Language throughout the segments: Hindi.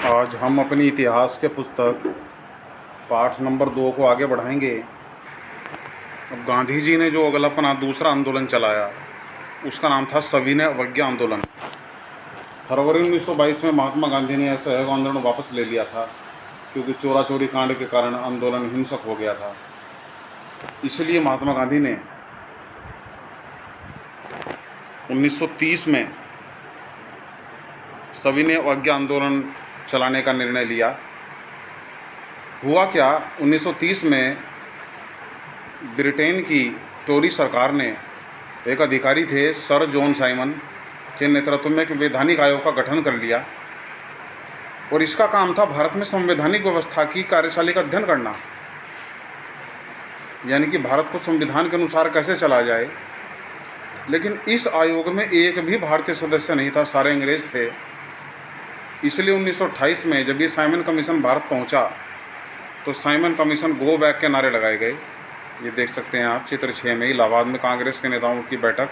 आज हम अपनी इतिहास के पुस्तक पाठ नंबर 2 को आगे बढ़ाएंगे। अब गांधी जी ने जो अगला अपना दूसरा आंदोलन चलाया उसका नाम था सविनय अवज्ञा आंदोलन। फरवरी 1922 में महात्मा गांधी ने असहयोग आंदोलन वापस ले लिया था क्योंकि चोरा चोरी कांड के कारण आंदोलन हिंसक हो गया था। इसलिए महात्मा गांधी ने 1930 में सविनय अवज्ञा आंदोलन चलाने का निर्णय लिया। हुआ क्या, 1930 में ब्रिटेन की टोरी सरकार ने एक अधिकारी थे सर जॉन साइमन के नेतृत्व में एक वैधानिक आयोग का गठन कर लिया और इसका काम था भारत में संवैधानिक व्यवस्था की कार्यशैली का अध्ययन करना, यानी कि भारत को संविधान के अनुसार कैसे चला जाए। लेकिन इस आयोग में एक भी भारतीय सदस्य नहीं था, सारे अंग्रेज़ थे। इसलिए 1928 में जब ये साइमन कमीशन भारत पहुंचा तो साइमन कमीशन गो बैक के नारे लगाए गए। ये देख सकते हैं आप चित्र 6 में इलाहाबाद में कांग्रेस के नेताओं की बैठक।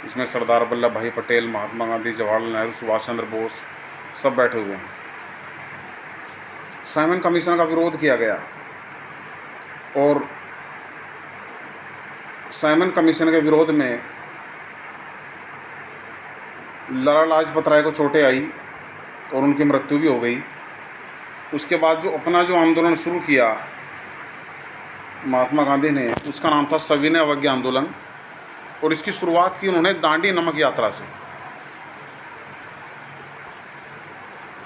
इसमें सरदार वल्लभ भाई पटेल, महात्मा गांधी, जवाहरलाल नेहरू, सुभाष चंद्र बोस सब बैठे हुए हैं। साइमन कमीशन का विरोध किया गया और साइमन कमीशन के विरोध में लाला लाजपत राय को चोटें आई और उनकी मृत्यु भी हो गई। उसके बाद जो आंदोलन शुरू किया महात्मा गांधी ने, उसका नाम था सविनय अवज्ञा आंदोलन और इसकी शुरुआत की उन्होंने दांडी नमक यात्रा से।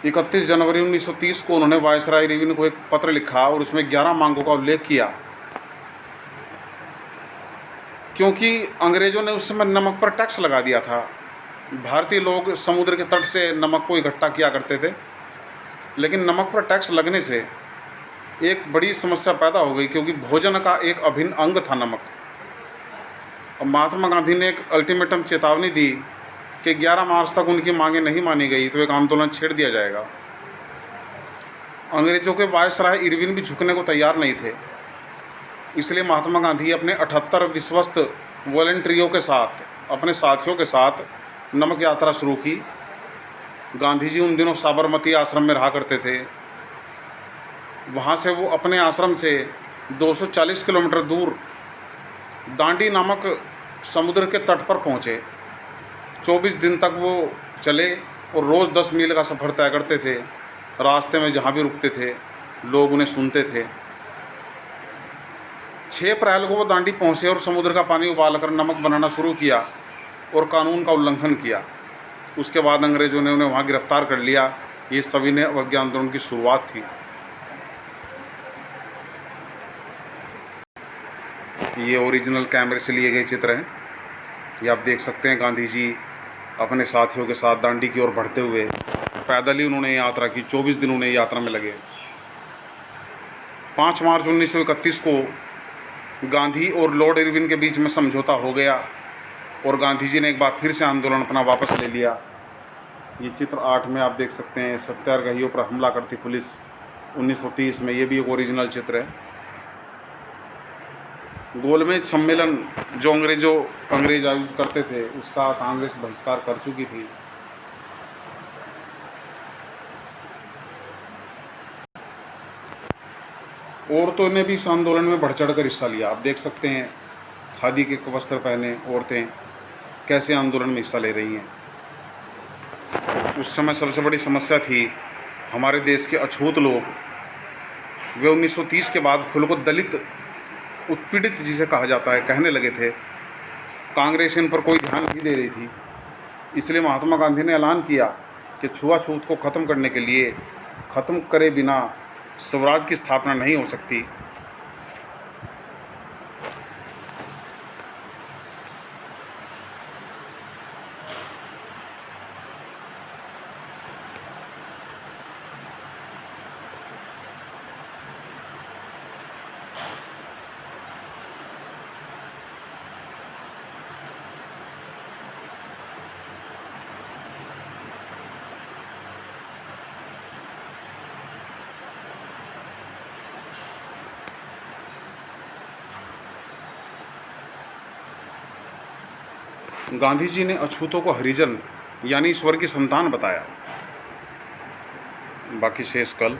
31 जनवरी 1930 को उन्होंने वायसराय इरविन को एक पत्र लिखा और उसमें 11 मांगों का उल्लेख किया, क्योंकि अंग्रेज़ों ने उस समय नमक पर टैक्स लगा दिया था। भारतीय लोग समुद्र के तट से नमक को इकट्ठा किया करते थे, लेकिन नमक पर टैक्स लगने से एक बड़ी समस्या पैदा हो गई, क्योंकि भोजन का एक अभिन्न अंग था नमक। और महात्मा गांधी ने एक अल्टीमेटम चेतावनी दी कि 11 मार्च तक उनकी मांगें नहीं मानी गई तो एक आंदोलन छेड़ दिया जाएगा। अंग्रेज़ों के वायसराय इरविन भी झुकने को तैयार नहीं थे। इसलिए महात्मा गांधी अपने 78 विश्वस्त वॉलंटियरों के साथ, अपने साथियों के साथ नमक यात्रा शुरू की। गांधी जी उन दिनों साबरमती आश्रम में रहा करते थे। वहाँ से वो अपने आश्रम से 240 किलोमीटर दूर दांडी नामक समुद्र के तट पर पहुँचे। 24 दिन तक वो चले और रोज़ 10 मील का सफ़र तय करते थे। रास्ते में जहाँ भी रुकते थे लोग उन्हें सुनते थे। 6 अप्रैल को वो दांडी पहुँचे और समुद्र का पानी उबालकर नमक बनाना शुरू किया और कानून का उल्लंघन किया। उसके बाद अंग्रेज़ों ने उन्हें वहाँ गिरफ्तार कर लिया। ये सविनय अवज्ञा आंदोलन की शुरुआत थी। ये ओरिजिनल कैमरे से लिए गए चित्र हैं। ये आप देख सकते हैं गांधी जी अपने साथियों के साथ दांडी की ओर बढ़ते हुए, पैदल ही उन्होंने यात्रा की। 24 दिन उन्हें यात्रा में लगे। 5 मार्च 1931 को गांधी और लॉर्ड इरविन के बीच में समझौता हो गया और गांधी जी ने एक बार फिर से आंदोलन अपना वापस ले लिया। ये चित्र 8 में आप देख सकते हैं सत्याग्रहियों पर हमला करती पुलिस 1930 में। ये भी एक ओरिजिनल चित्र है। गोलमेज सम्मेलन जो अंग्रेज आयोजित करते थे उसका कांग्रेस बहिष्कार कर चुकी थी। औरतों ने भी इस आंदोलन में बढ़ चढ़ कर हिस्सा लिया। आप देख सकते हैं खादी के वस्त्र पहने औरतें कैसे आंदोलन में हिस्सा ले रही हैं। उस समय सबसे बड़ी समस्या थी हमारे देश के अछूत लोग। वे 1930 के बाद खुद को दलित उत्पीड़ित जिसे कहा जाता है कहने लगे थे। कांग्रेस इन पर कोई ध्यान नहीं दे रही थी। इसलिए महात्मा गांधी ने ऐलान किया कि छुआछूत को ख़त्म करने के लिए ख़त्म करे बिना स्वराज की स्थापना नहीं हो सकती। गांधी जी ने अछूतों को हरिजन यानी ईश्वर की संतान बताया। बाकी शेष कल।